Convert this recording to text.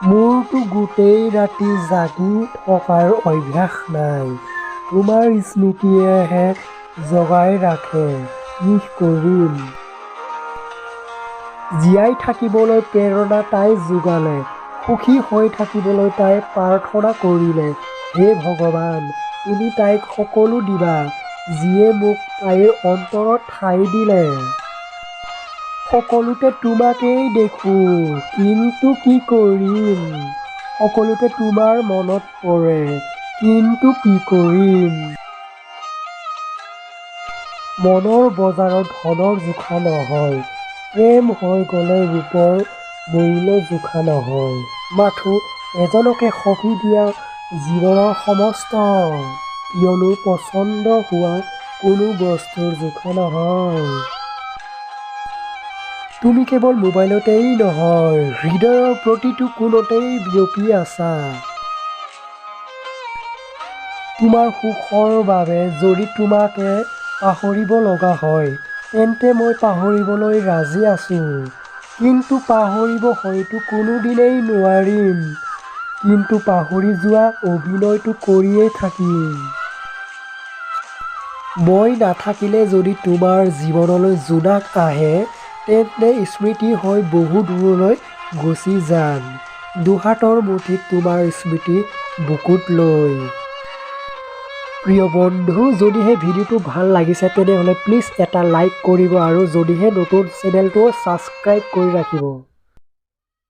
মোৰতো গোটেই ৰাতি জাগি থকাৰ অভ্যাস নাই। তোমাৰ স্মৃতিয়েহে জগাই ৰাখে। কি কৰিম? জীয়াই থাকিবলৈ প্ৰেৰণা তাই যোগালে, সুখী হৈ থাকিবলৈ তাই প্ৰাৰ্থনা কৰিলে। হে ভগৱান, তুমি তাইক সকলো দিবা, যিয়ে মোক তাইৰ অন্তৰত ঠাই দিলে। সকলোতে তোমাকেই দেখোঁ, কিন্তু কি কৰিম? সকলোতে তোমাৰ মনত পৰে, কিন্তু কি কৰিম? মনৰ বজাৰত ধনৰ জোখা নহয়, প্ৰেম হৈ গ'লে ৰূপৰ মূল্য জোখা নহয়। মাথো এজনকে সঁপি দিয়া জীৱনৰ সমস্ত, কিয়নো পচন্দ হোৱা কোনো বস্তুৰ জোখা নহয়। তুমি কেৱল মোবাইলতেই নহয়, হৃদয়ৰ প্ৰতিটো কোণতেই বিয়পি আছা। তোমাৰ সুখৰ বাবে যদি তোমাকে পাহৰিব লগা হয়, তেন্তে মই পাহৰিবলৈ ৰাজি আছোঁ। কিন্তু পাহৰিব হয়তো কোনোদিনেই নোৱাৰিম, কিন্তু পাহৰি যোৱা অভিনয়টো কৰিয়েই থাকিম। মই নাথাকিলে যদি তোমাৰ জীৱনলৈ জোনাক আহে, তেন্তে স্মৃতি হৈ বহু দূৰলৈ গুচি যাম, দুহাতৰ মুঠিত তোমাৰ স্মৃতি বুকুত লৈ। প্ৰিয় বন্ধু, যদিহে ভিডিঅ'টো ভাল লাগিছে তেনেহ'লে প্লিজ এটা লাইক কৰিব আৰু যদিহে নতুন চেনেলটো ছাবস্ক্ৰাইব কৰি ৰাখিব।